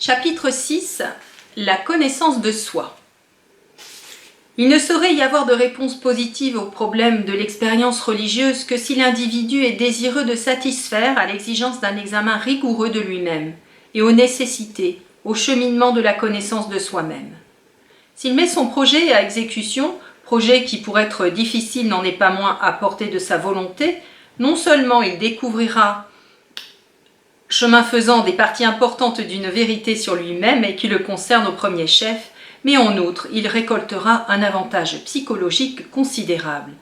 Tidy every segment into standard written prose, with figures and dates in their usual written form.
Chapitre 6. La connaissance de soi. Il ne saurait y avoir de réponse positive au problème de l'expérience religieuse que si l'individu est désireux de satisfaire à l'exigence d'un examen rigoureux de lui-même et aux nécessités, au cheminement de la connaissance de soi-même. S'il met son projet à exécution, projet qui pour être difficile n'en est pas moins à portée de sa volonté, non seulement il découvrira chemin faisant des parties importantes d'une vérité sur lui-même et qui le concerne au premier chef, mais en outre, il récoltera un avantage psychologique considérable,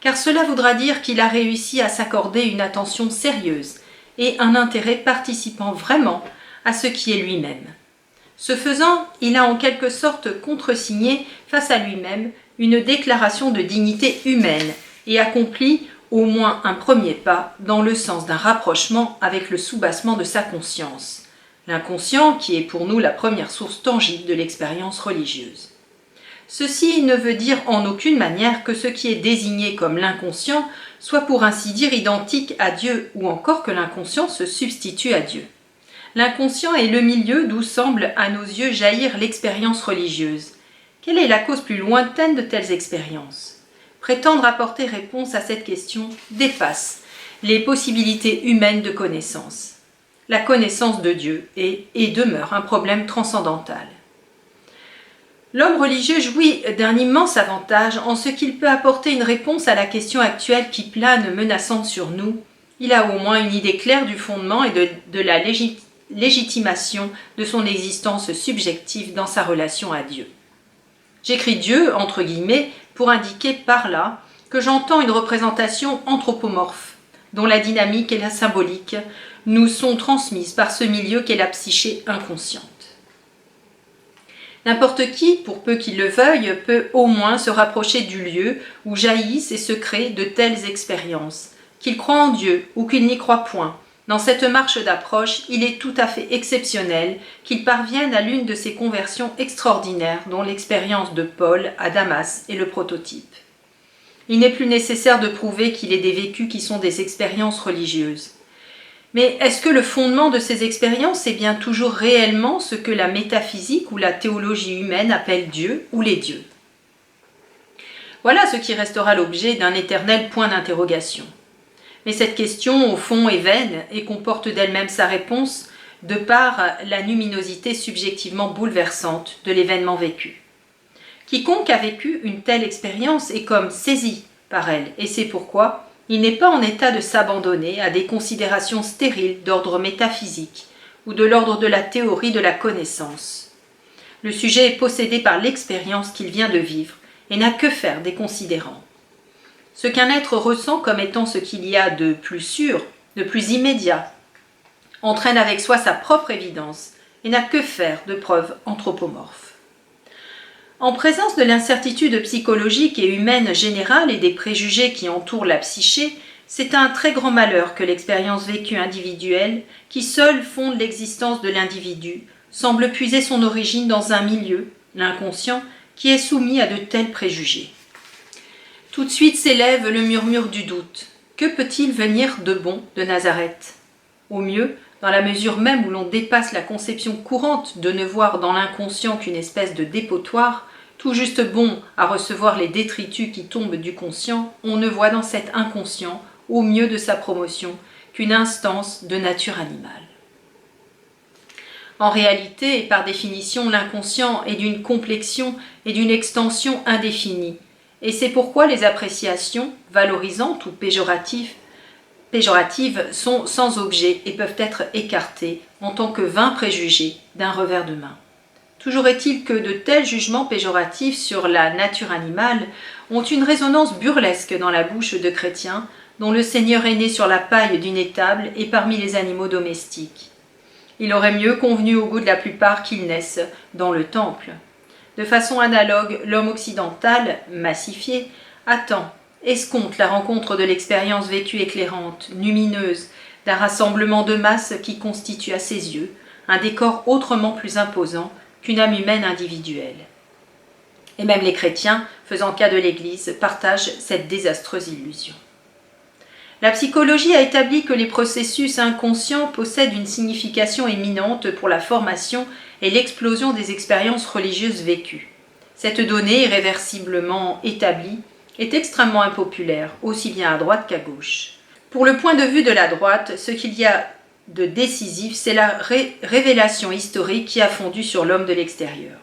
car cela voudra dire qu'il a réussi à s'accorder une attention sérieuse et un intérêt participant vraiment à ce qui est lui-même. Ce faisant, il a en quelque sorte contresigné face à lui-même une déclaration de dignité humaine et accompli au moins un premier pas dans le sens d'un rapprochement avec le soubassement de sa conscience, l'inconscient qui est pour nous la première source tangible de l'expérience religieuse. Ceci ne veut dire en aucune manière que ce qui est désigné comme l'inconscient soit pour ainsi dire identique à Dieu ou encore que l'inconscient se substitue à Dieu. L'inconscient est le milieu d'où semble à nos yeux jaillir l'expérience religieuse. Quelle est la cause plus lointaine de telles expériences ? Prétendre apporter réponse à cette question dépasse les possibilités humaines de connaissance. La connaissance de Dieu est et demeure un problème transcendantal. L'homme religieux jouit d'un immense avantage en ce qu'il peut apporter une réponse à la question actuelle qui plane menaçante sur nous. Il a au moins une idée claire du fondement et de la légitimation de son existence subjective dans sa relation à Dieu. J'écris Dieu, entre guillemets, pour indiquer par là que j'entends une représentation anthropomorphe, dont la dynamique et la symbolique nous sont transmises par ce milieu qu'est la psyché inconsciente. N'importe qui, pour peu qu'il le veuille, peut au moins se rapprocher du lieu où jaillissent et se créent de telles expériences. Qu'il croit en Dieu ou qu'il n'y croit point, dans cette marche d'approche, il est tout à fait exceptionnel qu'il parvienne à l'une de ces conversions extraordinaires dont l'expérience de Paul à Damas est le prototype. Il n'est plus nécessaire de prouver qu'il ait des vécus qui sont des expériences religieuses. Mais est-ce que le fondement de ces expériences est bien toujours réellement ce que la métaphysique ou la théologie humaine appelle Dieu ou les dieux ? Voilà ce qui restera l'objet d'un éternel point d'interrogation. Mais cette question, au fond, est vaine et comporte d'elle-même sa réponse de par la luminosité subjectivement bouleversante de l'événement vécu. Quiconque a vécu une telle expérience est comme saisi par elle, et c'est pourquoi il n'est pas en état de s'abandonner à des considérations stériles d'ordre métaphysique ou de l'ordre de la théorie de la connaissance. Le sujet est possédé par l'expérience qu'il vient de vivre et n'a que faire des considérants. Ce qu'un être ressent comme étant ce qu'il y a de plus sûr, de plus immédiat, entraîne avec soi sa propre évidence et n'a que faire de preuves anthropomorphes. En présence de l'incertitude psychologique et humaine générale et des préjugés qui entourent la psyché, c'est un très grand malheur que l'expérience vécue individuelle, qui seule fonde l'existence de l'individu, semble puiser son origine dans un milieu, l'inconscient, qui est soumis à de tels préjugés. Tout de suite s'élève le murmure du doute. Que peut-il venir de bon de Nazareth ? Au mieux, dans la mesure même où l'on dépasse la conception courante de ne voir dans l'inconscient qu'une espèce de dépotoir, tout juste bon à recevoir les détritus qui tombent du conscient, on ne voit dans cet inconscient, au mieux de sa promotion, qu'une instance de nature animale. En réalité, et par définition, l'inconscient est d'une complexion et d'une extension indéfinie. Et c'est pourquoi les appréciations, valorisantes ou péjoratives, sont sans objet et peuvent être écartées en tant que vains préjugés d'un revers de main. Toujours est-il que de tels jugements péjoratifs sur la nature animale ont une résonance burlesque dans la bouche de chrétiens dont le Seigneur est né sur la paille d'une étable et parmi les animaux domestiques. Il aurait mieux convenu au goût de la plupart qu'ils naissent dans le temple. De façon analogue, l'homme occidental, massifié, attend, escompte la rencontre de l'expérience vécue éclairante, lumineuse, d'un rassemblement de masse qui constitue à ses yeux un décor autrement plus imposant qu'une âme humaine individuelle. Et même les chrétiens, faisant cas de l'Église, partagent cette désastreuse illusion. La psychologie a établi que les processus inconscients possèdent une signification éminente pour la formation et l'explosion des expériences religieuses vécues. Cette donnée irréversiblement établie est extrêmement impopulaire, aussi bien à droite qu'à gauche. Pour le point de vue de la droite, ce qu'il y a de décisif, c'est la révélation historique qui a fondu sur l'homme de l'extérieur.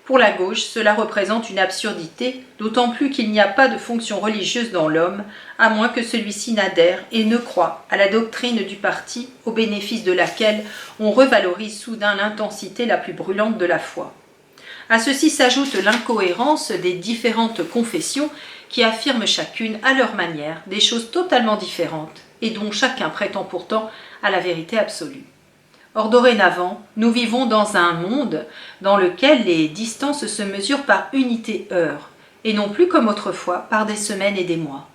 Pour la gauche, cela représente une absurdité, d'autant plus qu'il n'y a pas de fonction religieuse dans l'homme, à moins que celui-ci n'adhère et ne croie à la doctrine du parti, au bénéfice de laquelle on revalorise soudain l'intensité la plus brûlante de la foi. À ceci s'ajoute l'incohérence des différentes confessions qui affirment chacune, à leur manière, des choses totalement différentes et dont chacun prétend pourtant à la vérité absolue. Or dorénavant, nous vivons dans un monde dans lequel les distances se mesurent par unité-heure, et non plus comme autrefois par des semaines et des mois.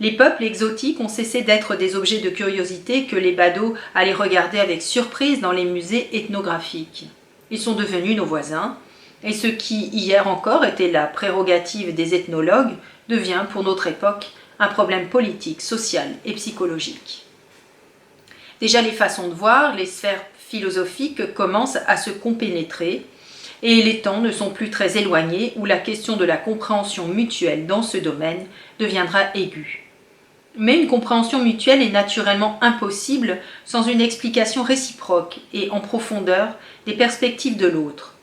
Les peuples exotiques ont cessé d'être des objets de curiosité que les badauds allaient regarder avec surprise dans les musées ethnographiques. Ils sont devenus nos voisins, et ce qui, hier encore, était la prérogative des ethnologues, devient, pour notre époque, un problème politique, social et psychologique. Déjà les façons de voir, les sphères philosophiques commencent à se compénétrer et les temps ne sont plus très éloignés où la question de la compréhension mutuelle dans ce domaine deviendra aiguë. Mais une compréhension mutuelle est naturellement impossible sans une explication réciproque et en profondeur des perspectives de l'autre.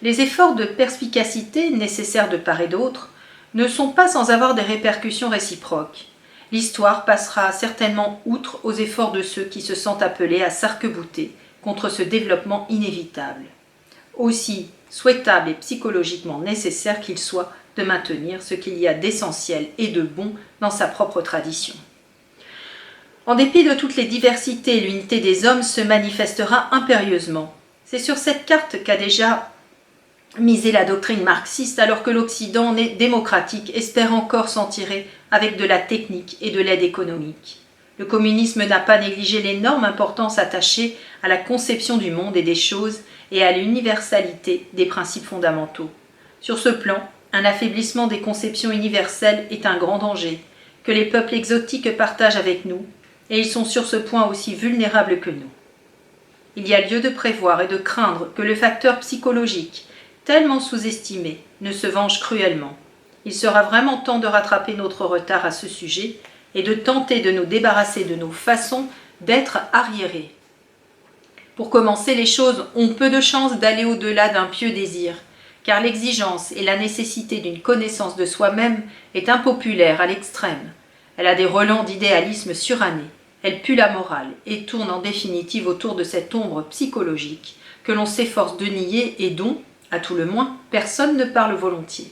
Les efforts de perspicacité nécessaires de part et d'autre ne sont pas sans avoir des répercussions réciproques. L'histoire passera certainement outre aux efforts de ceux qui se sentent appelés à s'arc-bouter contre ce développement inévitable, aussi souhaitable et psychologiquement nécessaire qu'il soit de maintenir ce qu'il y a d'essentiel et de bon dans sa propre tradition. En dépit de toutes les diversités, l'unité des hommes se manifestera impérieusement. C'est sur cette carte qu'a déjà misé la doctrine marxiste, alors que l'Occident démocratique espère encore s'en tirer avec de la technique et de l'aide économique. Le communisme n'a pas négligé l'énorme importance attachée à la conception du monde et des choses et à l'universalité des principes fondamentaux. Sur ce plan, un affaiblissement des conceptions universelles est un grand danger, que les peuples exotiques partagent avec nous, et ils sont sur ce point aussi vulnérables que nous. Il y a lieu de prévoir et de craindre que le facteur psychologique, tellement sous-estimé, ne se venge cruellement. Il sera vraiment temps de rattraper notre retard à ce sujet et de tenter de nous débarrasser de nos façons d'être arriérés. Pour commencer les choses ont peu de chances d'aller au-delà d'un pieux désir, car l'exigence et la nécessité d'une connaissance de soi-même est impopulaire à l'extrême. Elle a des relents d'idéalisme suranné, elle pue la morale et tourne en définitive autour de cette ombre psychologique que l'on s'efforce de nier et dont, à tout le moins, personne ne parle volontiers.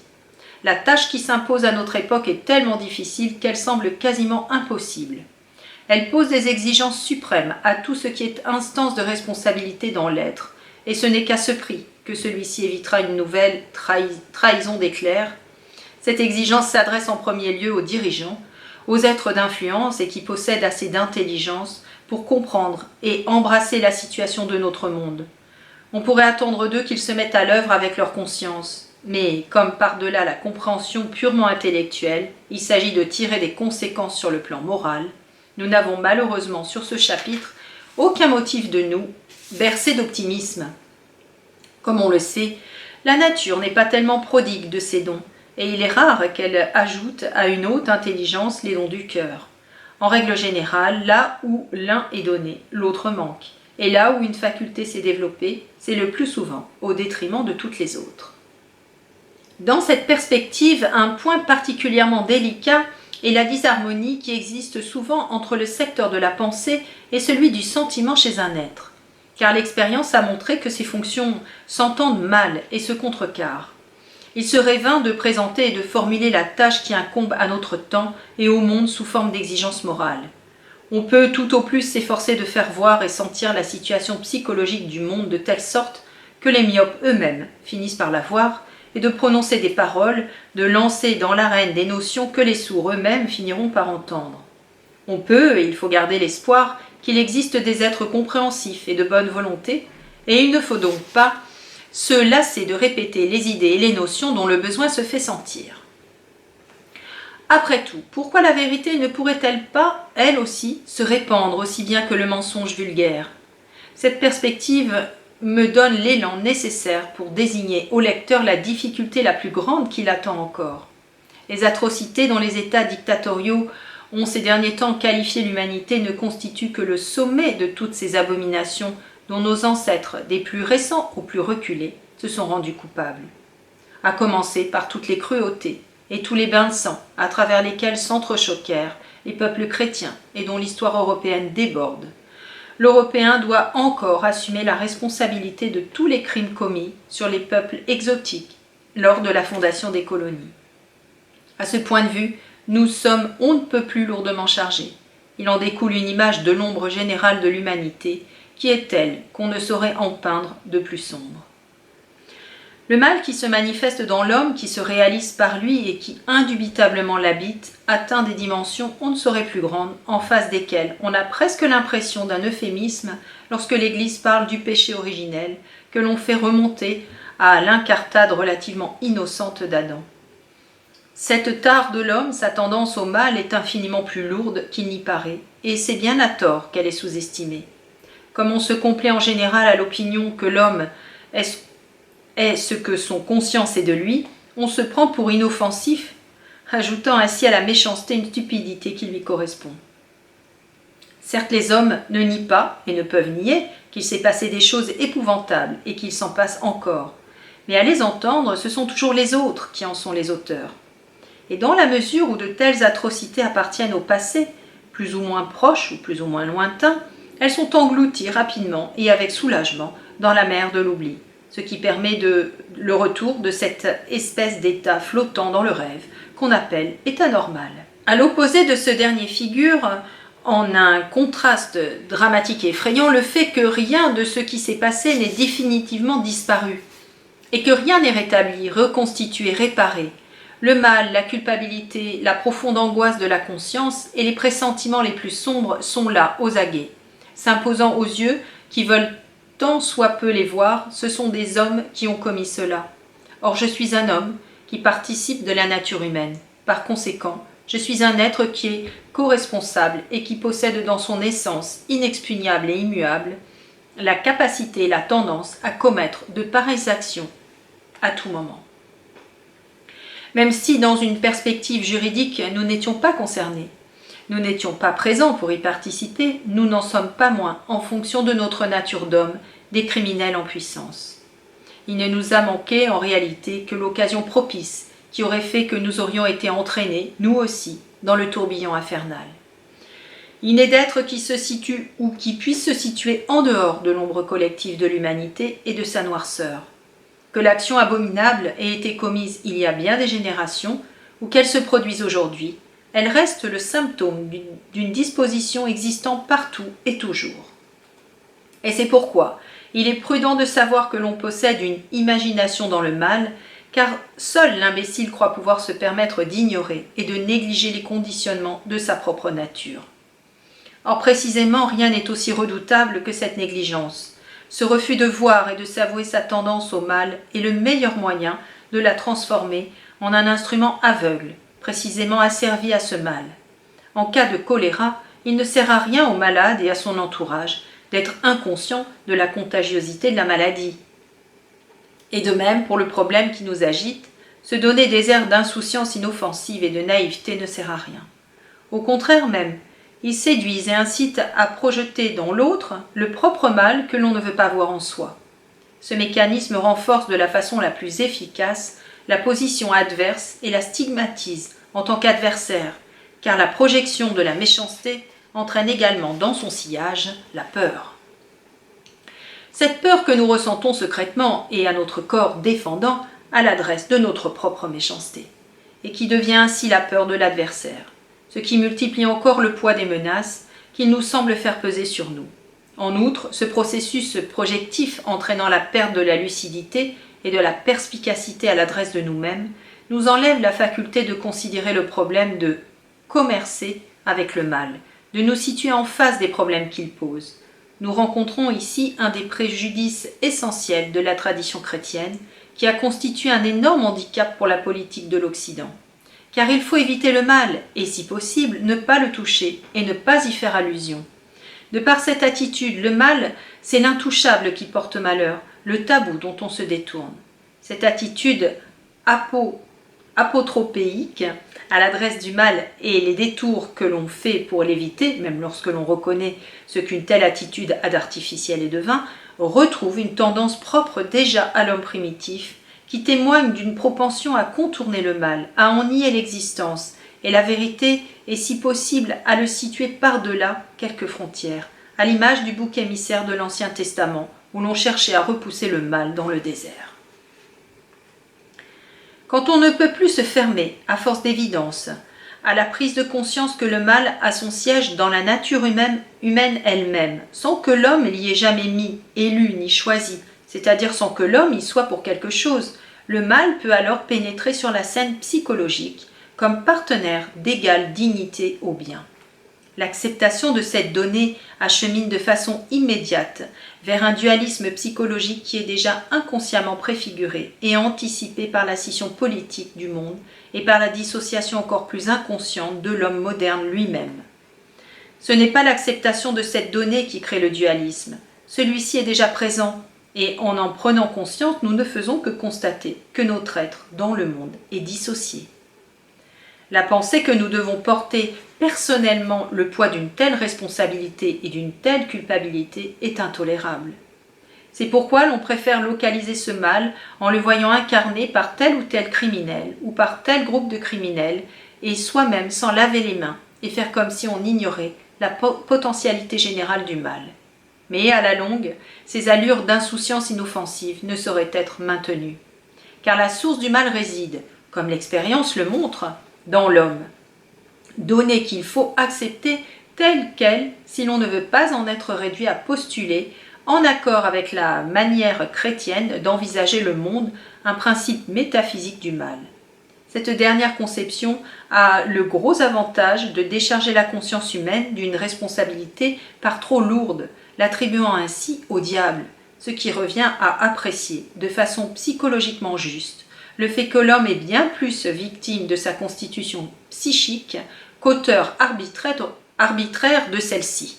La tâche qui s'impose à notre époque est tellement difficile qu'elle semble quasiment impossible. Elle pose des exigences suprêmes à tout ce qui est instance de responsabilité dans l'être, et ce n'est qu'à ce prix que celui-ci évitera une nouvelle trahison des clercs. Cette exigence s'adresse en premier lieu aux dirigeants, aux êtres d'influence et qui possèdent assez d'intelligence pour comprendre et embrasser la situation de notre monde. On pourrait attendre d'eux qu'ils se mettent à l'œuvre avec leur conscience, mais comme par-delà la compréhension purement intellectuelle, il s'agit de tirer des conséquences sur le plan moral, nous n'avons malheureusement sur ce chapitre aucun motif de nous bercer d'optimisme. Comme on le sait, la nature n'est pas tellement prodigue de ses dons, et il est rare qu'elle ajoute à une haute intelligence les dons du cœur. En règle générale, là où l'un est donné, l'autre manque, et là où une faculté s'est développée, c'est le plus souvent au détriment de toutes les autres. Dans cette perspective, un point particulièrement délicat est la disharmonie qui existe souvent entre le secteur de la pensée et celui du sentiment chez un être, car l'expérience a montré que ces fonctions s'entendent mal et se contrecarrent. Il serait vain de présenter et de formuler la tâche qui incombe à notre temps et au monde sous forme d'exigence morale. On peut tout au plus s'efforcer de faire voir et sentir la situation psychologique du monde de telle sorte que les myopes eux-mêmes finissent par la voir et de prononcer des paroles, de lancer dans l'arène des notions que les sourds eux-mêmes finiront par entendre. On peut, et il faut garder l'espoir, qu'il existe des êtres compréhensifs et de bonne volonté, et il ne faut donc pas se lasser de répéter les idées et les notions dont le besoin se fait sentir. Après tout, pourquoi la vérité ne pourrait-elle pas, elle aussi, se répandre aussi bien que le mensonge vulgaire? Cette perspective me donne l'élan nécessaire pour désigner au lecteur la difficulté la plus grande qui l'attend encore. Les atrocités dont les États dictatoriaux ont ces derniers temps qualifié l'humanité ne constituent que le sommet de toutes ces abominations dont nos ancêtres, des plus récents aux plus reculés, se sont rendus coupables. À commencer par toutes les cruautés et tous les bains de sang à travers lesquels s'entrechoquèrent les peuples chrétiens et dont l'histoire européenne déborde. L'Européen doit encore assumer la responsabilité de tous les crimes commis sur les peuples exotiques lors de la fondation des colonies. À ce point de vue, nous sommes on ne peut plus lourdement chargés. Il en découle une image de l'ombre générale de l'humanité qui est telle qu'on ne saurait en peindre de plus sombre. Le mal qui se manifeste dans l'homme, qui se réalise par lui et qui indubitablement l'habite, atteint des dimensions on ne saurait plus grandes, en face desquelles on a presque l'impression d'un euphémisme lorsque l'Église parle du péché originel que l'on fait remonter à l'incartade relativement innocente d'Adam. Cette tare de l'homme, sa tendance au mal, est infiniment plus lourde qu'il n'y paraît, et c'est bien à tort qu'elle est sous-estimée. Comme on se complaît en général à l'opinion que l'homme est ce que son conscience est de lui, on se prend pour inoffensif, ajoutant ainsi à la méchanceté une stupidité qui lui correspond. Certes, les hommes ne nient pas, et ne peuvent nier, qu'il s'est passé des choses épouvantables et qu'il s'en passe encore. Mais à les entendre, ce sont toujours les autres qui en sont les auteurs. Et dans la mesure où de telles atrocités appartiennent au passé, plus ou moins proche ou plus ou moins lointain, elles sont englouties rapidement et avec soulagement dans la mer de l'oubli, ce qui permet le retour de cette espèce d'état flottant dans le rêve qu'on appelle état normal. À l'opposé de ce dernier figure, en un contraste dramatique et effrayant, le fait que rien de ce qui s'est passé n'ait définitivement disparu, et que rien n'est rétabli, reconstitué, réparé. Le mal, la culpabilité, la profonde angoisse de la conscience et les pressentiments les plus sombres sont là, aux aguets, s'imposant aux yeux qui veulent tant soit peu les voir. Ce sont des hommes qui ont commis cela. Or je suis un homme qui participe de la nature humaine. Par conséquent, je suis un être qui est co-responsable et qui possède dans son essence inexpugnable et immuable la capacité et la tendance à commettre de pareilles actions à tout moment. Même si, dans une perspective juridique, nous n'étions pas concernés, nous n'étions pas présents pour y participer, nous n'en sommes pas moins, en fonction de notre nature d'homme, des criminels en puissance. Il ne nous a manqué en réalité que l'occasion propice qui aurait fait que nous aurions été entraînés, nous aussi, dans le tourbillon infernal. Il n'est d'être qui se situe ou qui puisse se situer en dehors de l'ombre collective de l'humanité et de sa noirceur. Que l'action abominable ait été commise il y a bien des générations, ou qu'elle se produise aujourd'hui, elle reste le symptôme d'une disposition existant partout et toujours. Et c'est pourquoi il est prudent de savoir que l'on possède une imagination dans le mal, car seul l'imbécile croit pouvoir se permettre d'ignorer et de négliger les conditionnements de sa propre nature. Or précisément, rien n'est aussi redoutable que cette négligence. Ce refus de voir et de s'avouer sa tendance au mal est le meilleur moyen de la transformer en un instrument aveugle, précisément asservi à ce mal. En cas de choléra, il ne sert à rien au malade et à son entourage d'être inconscient de la contagiosité de la maladie. Et de même, pour le problème qui nous agite, se donner des airs d'insouciance inoffensive et de naïveté ne sert à rien. Au contraire même, ils séduisent et incitent à projeter dans l'autre le propre mal que l'on ne veut pas voir en soi. Ce mécanisme renforce de la façon la plus efficace la position adverse et la stigmatise en tant qu'adversaire, car la projection de la méchanceté entraîne également dans son sillage la peur. Cette peur que nous ressentons secrètement et à notre corps défendant à l'adresse de notre propre méchanceté, et qui devient ainsi la peur de l'adversaire, ce qui multiplie encore le poids des menaces qu'il nous semble faire peser sur nous. En outre, ce processus projectif entraînant la perte de la lucidité et de la perspicacité à l'adresse de nous-mêmes nous enlève la faculté de considérer le problème de commercer avec le mal, de nous situer en face des problèmes qu'il pose. Nous rencontrons ici un des préjudices essentiels de la tradition chrétienne qui a constitué un énorme handicap pour la politique de l'Occident, car il faut éviter le mal et, si possible, ne pas le toucher et ne pas y faire allusion. De par cette attitude, le mal, c'est l'intouchable qui porte malheur, le tabou dont on se détourne. Cette attitude apotropéique à l'adresse du mal et les détours que l'on fait pour l'éviter, même lorsque l'on reconnaît ce qu'une telle attitude a d'artificiel et de vain, retrouve une tendance propre déjà à l'homme primitif, qui témoigne d'une propension à contourner le mal, à en nier l'existence, et la vérité est si possible à le situer par-delà quelques frontières, à l'image du bouc émissaire de l'Ancien Testament, où l'on cherchait à repousser le mal dans le désert. Quand on ne peut plus se fermer, à force d'évidence, à la prise de conscience que le mal a son siège dans la nature humaine elle-même, sans que l'homme l'y ait jamais mis, élu ni choisi, c'est-à-dire sans que l'homme y soit pour quelque chose, le mal peut alors pénétrer sur la scène psychologique comme partenaire d'égale dignité au bien. L'acceptation de cette donnée achemine de façon immédiate vers un dualisme psychologique qui est déjà inconsciemment préfiguré et anticipé par la scission politique du monde et par la dissociation encore plus inconsciente de l'homme moderne lui-même. Ce n'est pas l'acceptation de cette donnée qui crée le dualisme. Celui-ci est déjà présent et en prenant conscience, nous ne faisons que constater que notre être dans le monde est dissocié. La pensée que nous devons porter personnellement le poids d'une telle responsabilité et d'une telle culpabilité est intolérable. C'est pourquoi l'on préfère localiser ce mal en le voyant incarné par tel ou tel criminel ou par tel groupe de criminels et soi-même s'en laver les mains et faire comme si on ignorait la potentialité générale du mal. Mais à la longue, ces allures d'insouciance inoffensive ne sauraient être maintenues. Car la source du mal réside, comme l'expérience le montre, dans l'homme. Donnée qu'il faut accepter telle qu'elle si l'on ne veut pas en être réduit à postuler, en accord avec la manière chrétienne d'envisager le monde, un principe métaphysique du mal. Cette dernière conception a le gros avantage de décharger la conscience humaine d'une responsabilité par trop lourde, l'attribuant ainsi au diable, ce qui revient à apprécier de façon psychologiquement juste le fait que l'homme est bien plus victime de sa constitution psychique qu'auteur arbitraire de celle-ci.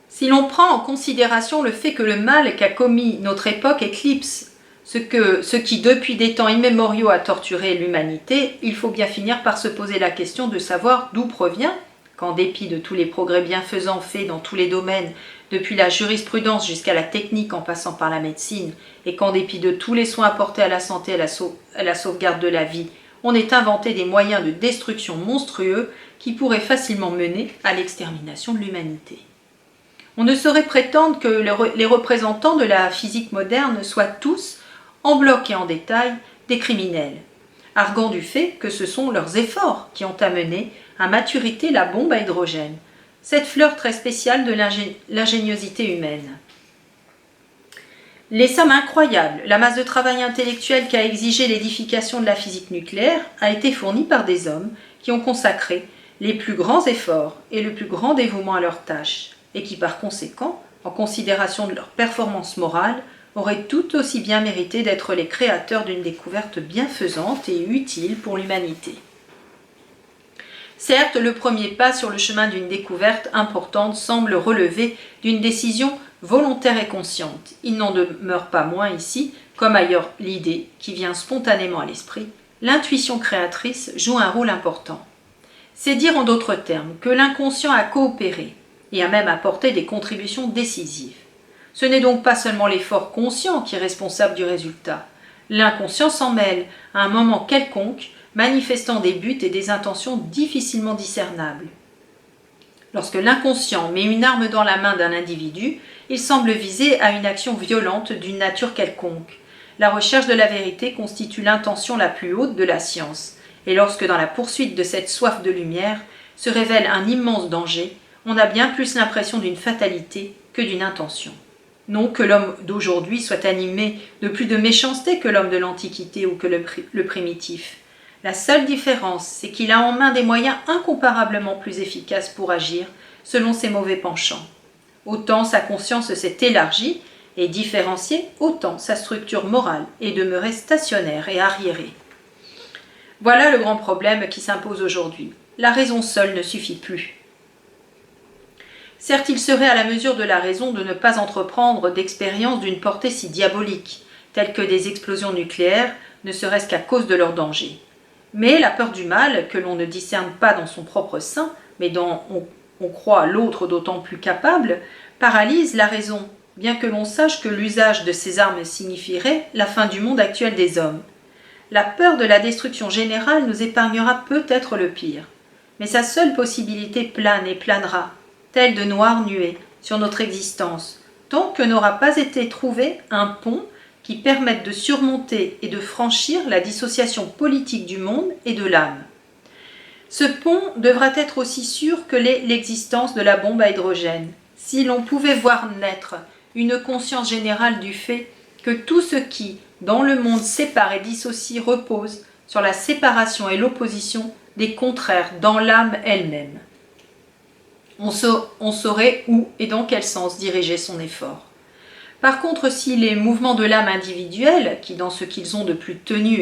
Si l'on prend en considération le fait que le mal qu'a commis notre époque éclipse ce qui depuis des temps immémoriaux a torturé l'humanité, il faut bien finir par se poser la question de savoir d'où provient, qu'en dépit de tous les progrès bienfaisants faits dans tous les domaines, depuis la jurisprudence jusqu'à la technique en passant par la médecine, et qu'en dépit de tous les soins apportés à la santé et à la sauvegarde de la vie, on ait inventé des moyens de destruction monstrueux qui pourraient facilement mener à l'extermination de l'humanité. On ne saurait prétendre que les représentants de la physique moderne soient tous, en bloc et en détail, des criminels, arguant du fait que ce sont leurs efforts qui ont amené à maturité la bombe à hydrogène, cette fleur très spéciale de l'ingéniosité humaine. Les sommes incroyables, la masse de travail intellectuel qu'a exigé l'édification de la physique nucléaire a été fournie par des hommes qui ont consacré les plus grands efforts et le plus grand dévouement à leurs tâches, et qui par conséquent, en considération de leur performance morale, auraient tout aussi bien mérité d'être les créateurs d'une découverte bienfaisante et utile pour l'humanité. Certes, le premier pas sur le chemin d'une découverte importante semble relever d'une décision volontaire et consciente. Il n'en demeure pas moins ici, comme ailleurs l'idée qui vient spontanément à l'esprit, l'intuition créatrice joue un rôle important. C'est dire en d'autres termes que l'inconscient a coopéré et a même apporté des contributions décisives. Ce n'est donc pas seulement l'effort conscient qui est responsable du résultat. L'inconscient s'en mêle à un moment quelconque, manifestant des buts et des intentions difficilement discernables. Lorsque l'inconscient met une arme dans la main d'un individu, il semble viser à une action violente d'une nature quelconque. La recherche de la vérité constitue l'intention la plus haute de la science, et lorsque dans la poursuite de cette soif de lumière se révèle un immense danger, on a bien plus l'impression d'une fatalité que d'une intention. Non que l'homme d'aujourd'hui soit animé de plus de méchanceté que l'homme de l'Antiquité ou que le primitif. La seule différence, c'est qu'il a en main des moyens incomparablement plus efficaces pour agir selon ses mauvais penchants. Autant sa conscience s'est élargie et différenciée, autant sa structure morale est demeurée stationnaire et arriérée. Voilà le grand problème qui s'impose aujourd'hui. La raison seule ne suffit plus. Certes, il serait à la mesure de la raison de ne pas entreprendre d'expériences d'une portée si diabolique, telles que des explosions nucléaires, ne serait-ce qu'à cause de leur danger. Mais la peur du mal, que l'on ne discerne pas dans son propre sein, mais dont on croit l'autre d'autant plus capable, paralyse la raison, bien que l'on sache que l'usage de ces armes signifierait la fin du monde actuel des hommes. La peur de la destruction générale nous épargnera peut-être le pire, mais sa seule possibilité plane et planera, telle de noires nuées, sur notre existence, tant que n'aura pas été trouvé un pont qui permette de surmonter et de franchir la dissociation politique du monde et de l'âme. Ce pont devra être aussi sûr que l'est l'existence de la bombe à hydrogène. Si l'on pouvait voir naître une conscience générale du fait que tout ce qui, dans le monde, sépare et dissocie repose sur la séparation et l'opposition des contraires dans l'âme elle-même. On saurait où et dans quel sens diriger son effort. Par contre, si les mouvements de l'âme individuelle, qui dans ce qu'ils ont de plus tenu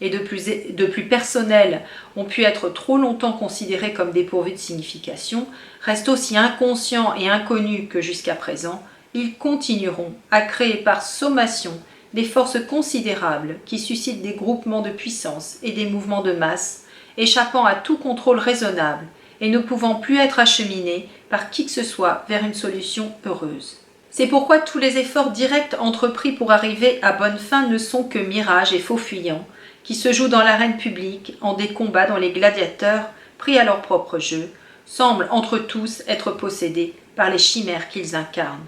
et de plus personnel, ont pu être trop longtemps considérés comme dépourvus de signification, restent aussi inconscients et inconnus que jusqu'à présent, ils continueront à créer par sommation des forces considérables qui suscitent des groupements de puissance et des mouvements de masse, échappant à tout contrôle raisonnable et ne pouvant plus être acheminés par qui que ce soit vers une solution heureuse. C'est pourquoi tous les efforts directs entrepris pour arriver à bonne fin ne sont que mirages et faux fuyants, qui se jouent dans l'arène publique en des combats dont les gladiateurs, pris à leur propre jeu, semblent entre tous être possédés par les chimères qu'ils incarnent.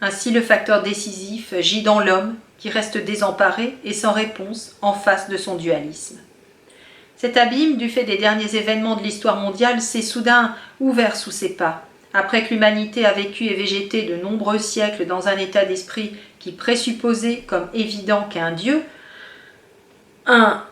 Ainsi le facteur décisif gît dans l'homme qui reste désemparé et sans réponse en face de son dualisme. Cet abîme, du fait des derniers événements de l'histoire mondiale, s'est soudain ouvert sous ses pas. Après que l'humanité a vécu et végété de nombreux siècles dans un état d'esprit qui présupposait comme évident qu'un Dieu, un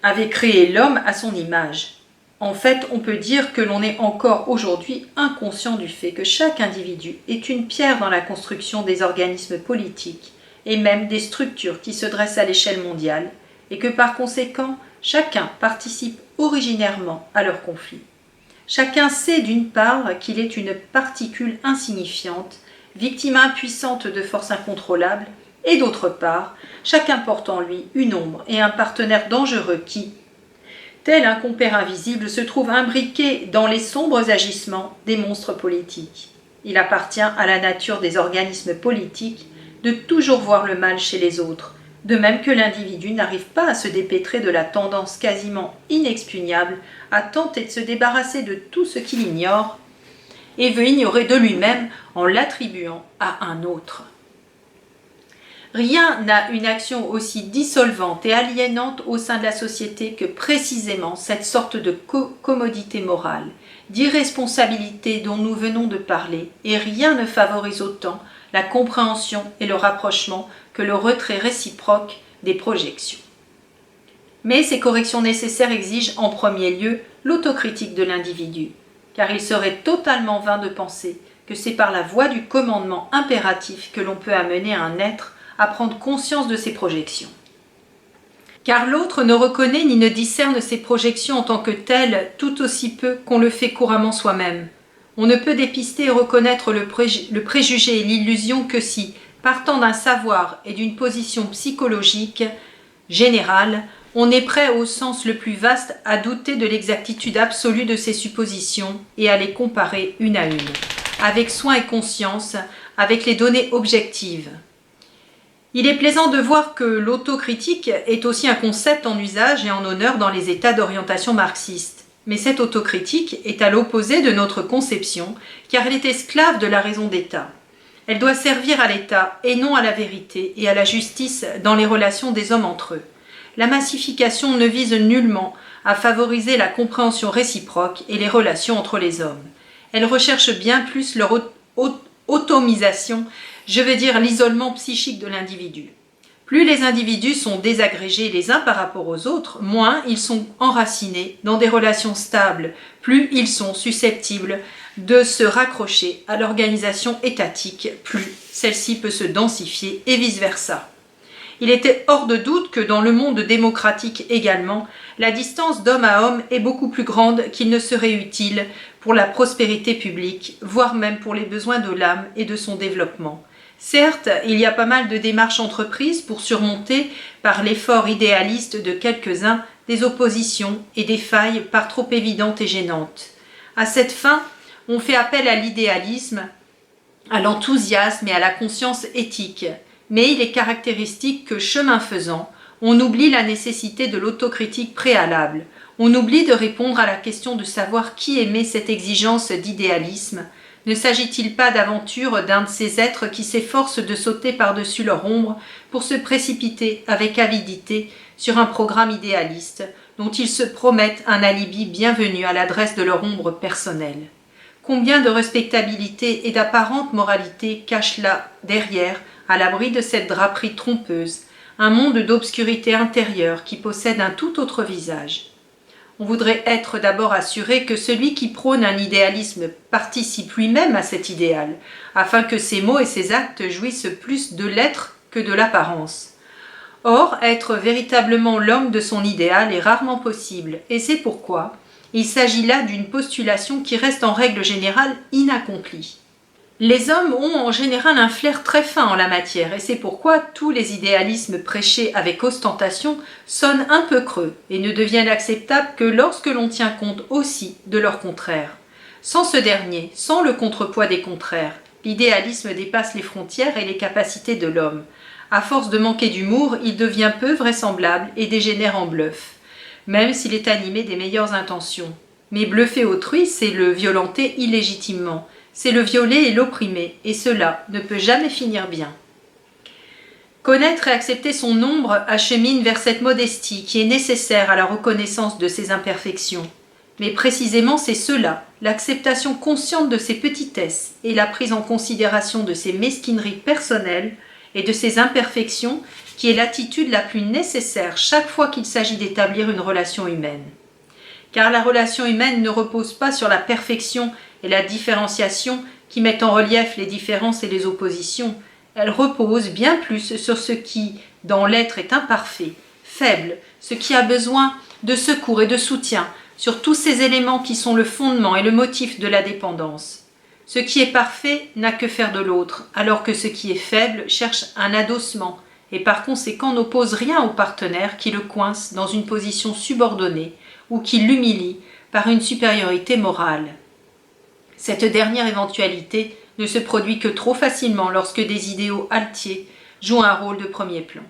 avait créé l'homme à son image. En fait, on peut dire que l'on est encore aujourd'hui inconscient du fait que chaque individu est une pierre dans la construction des organismes politiques et même des structures qui se dressent à l'échelle mondiale, et que par conséquent, chacun participe originairement à leur conflit. Chacun sait d'une part qu'il est une particule insignifiante, victime impuissante de forces incontrôlables, et d'autre part, chacun porte en lui une ombre et un partenaire dangereux qui, tel un compère invisible, se trouve imbriqué dans les sombres agissements des monstres politiques. Il appartient à la nature des organismes politiques de toujours voir le mal chez les autres, de même que l'individu n'arrive pas à se dépêtrer de la tendance quasiment inexpugnable à tenter de se débarrasser de tout ce qu'il ignore et veut ignorer de lui-même en l'attribuant à un autre. Rien n'a une action aussi dissolvante et aliénante au sein de la société que précisément cette sorte de commodité morale, d'irresponsabilité dont nous venons de parler, et rien ne favorise autant la compréhension et le rapprochement que le retrait réciproque des projections. Mais ces corrections nécessaires exigent en premier lieu l'autocritique de l'individu, car il serait totalement vain de penser que c'est par la voie du commandement impératif que l'on peut amener un être à prendre conscience de ses projections. Car l'autre ne reconnaît ni ne discerne ses projections en tant que telles tout aussi peu qu'on le fait couramment soi-même. On ne peut dépister et reconnaître le préjugé et l'illusion que si, partant d'un savoir et d'une position psychologique générale, on est prêt au sens le plus vaste à douter de l'exactitude absolue de ces suppositions et à les comparer une à une, avec soin et conscience, avec les données objectives. Il est plaisant de voir que l'autocritique est aussi un concept en usage et en honneur dans les états d'orientation marxiste. Mais cette autocritique est à l'opposé de notre conception, car elle est esclave de la raison d'État. Elle doit servir à l'État et non à la vérité et à la justice dans les relations des hommes entre eux. La massification ne vise nullement à favoriser la compréhension réciproque et les relations entre les hommes. Elle recherche bien plus leur automisation, je veux dire l'isolement psychique de l'individu. Plus les individus sont désagrégés les uns par rapport aux autres, moins ils sont enracinés dans des relations stables, plus ils sont susceptibles de se raccrocher à l'organisation étatique, plus celle-ci peut se densifier et vice-versa. Il était hors de doute que dans le monde démocratique également, la distance d'homme à homme est beaucoup plus grande qu'il ne serait utile pour la prospérité publique, voire même pour les besoins de l'âme et de son développement. Certes, il y a pas mal de démarches entreprises pour surmonter, par l'effort idéaliste de quelques-uns, des oppositions et des failles par trop évidentes et gênantes. À cette fin, on fait appel à l'idéalisme, à l'enthousiasme et à la conscience éthique. Mais il est caractéristique que, chemin faisant, on oublie la nécessité de l'autocritique préalable. On oublie de répondre à la question de savoir qui émet cette exigence d'idéalisme. Ne s'agit-il pas d'aventure d'un de ces êtres qui s'efforcent de sauter par-dessus leur ombre pour se précipiter avec avidité sur un programme idéaliste dont ils se promettent un alibi bienvenu à l'adresse de leur ombre personnelle? Combien de respectabilité et d'apparente moralité cachent là, derrière, à l'abri de cette draperie trompeuse, un monde d'obscurité intérieure qui possède un tout autre visage. On voudrait être d'abord assuré que celui qui prône un idéalisme participe lui-même à cet idéal, afin que ses mots et ses actes jouissent plus de l'être que de l'apparence. Or, être véritablement l'homme de son idéal est rarement possible, et c'est pourquoi il s'agit là d'une postulation qui reste en règle générale inaccomplie. Les hommes ont en général un flair très fin en la matière, et c'est pourquoi tous les idéalismes prêchés avec ostentation sonnent un peu creux et ne deviennent acceptables que lorsque l'on tient compte aussi de leur contraire. Sans ce dernier, sans le contrepoids des contraires, l'idéalisme dépasse les frontières et les capacités de l'homme. À force de manquer d'humour, il devient peu vraisemblable et dégénère en bluff, même s'il est animé des meilleures intentions. Mais bluffer autrui, c'est le violenter illégitimement. C'est le violer et l'opprimer, et cela ne peut jamais finir bien. Connaître et accepter son ombre achemine vers cette modestie qui est nécessaire à la reconnaissance de ses imperfections. Mais précisément c'est cela, l'acceptation consciente de ses petitesses et la prise en considération de ses mesquineries personnelles et de ses imperfections qui est l'attitude la plus nécessaire chaque fois qu'il s'agit d'établir une relation humaine. Car la relation humaine ne repose pas sur la perfection et la différenciation qui mettent en relief les différences et les oppositions. Elle repose bien plus sur ce qui, dans l'être, est imparfait, faible, ce qui a besoin de secours et de soutien, sur tous ces éléments qui sont le fondement et le motif de la dépendance. Ce qui est parfait n'a que faire de l'autre, alors que ce qui est faible cherche un adossement, et par conséquent n'oppose rien au partenaire qui le coince dans une position subordonnée ou qui l'humilie par une supériorité morale. Cette dernière éventualité ne se produit que trop facilement lorsque des idéaux altiers jouent un rôle de premier plan.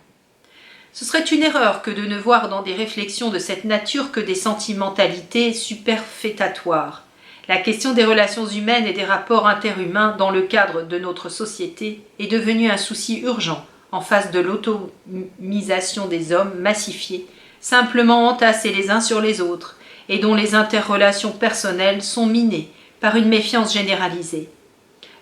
Ce serait une erreur que de ne voir dans des réflexions de cette nature que des sentimentalités superfétatoires. La question des relations humaines et des rapports interhumains dans le cadre de notre société est devenue un souci urgent en face de l'automisation des hommes massifiés, simplement entassés les uns sur les autres et dont les interrelations personnelles sont minées par une méfiance généralisée.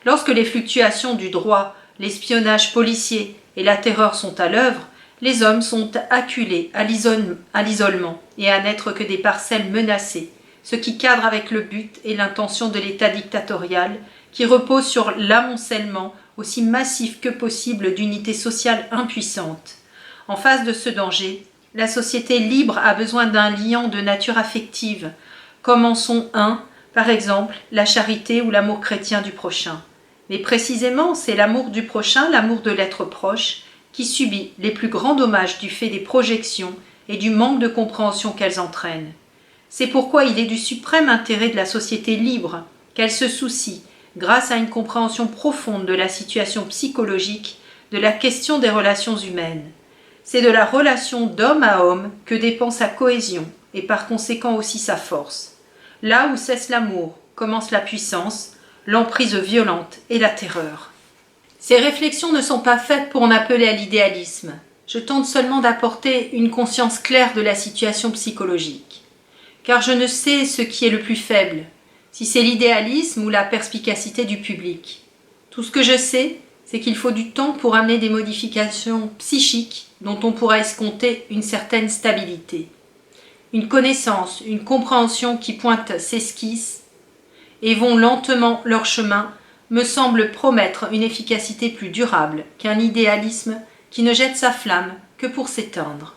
Lorsque les fluctuations du droit, l'espionnage policier et la terreur sont à l'œuvre, les hommes sont acculés à l'isolement et à n'être que des parcelles menacées, ce qui cadre avec le but et l'intention de l'État dictatorial qui repose sur l'amoncellement aussi massif que possible d'unités sociales impuissantes. En face de ce danger, la société libre a besoin d'un liant de nature affective, comme en sont par exemple, la charité ou l'amour chrétien du prochain. Mais précisément, c'est l'amour du prochain, l'amour de l'être proche, qui subit les plus grands dommages du fait des projections et du manque de compréhension qu'elles entraînent. C'est pourquoi il est du suprême intérêt de la société libre qu'elle se soucie, grâce à une compréhension profonde de la situation psychologique, de la question des relations humaines. C'est de la relation d'homme à homme que dépend sa cohésion et par conséquent aussi sa force. Là où cesse l'amour, commence la puissance, l'emprise violente et la terreur. Ces réflexions ne sont pas faites pour en appeler à l'idéalisme. Je tente seulement d'apporter une conscience claire de la situation psychologique. Car je ne sais ce qui est le plus faible, si c'est l'idéalisme ou la perspicacité du public. Tout ce que je sais, c'est qu'il faut du temps pour amener des modifications psychiques dont on pourra escompter une certaine stabilité. Une connaissance, une compréhension qui pointe s'esquissent et vont lentement leur chemin me semble promettre une efficacité plus durable qu'un idéalisme qui ne jette sa flamme que pour s'éteindre.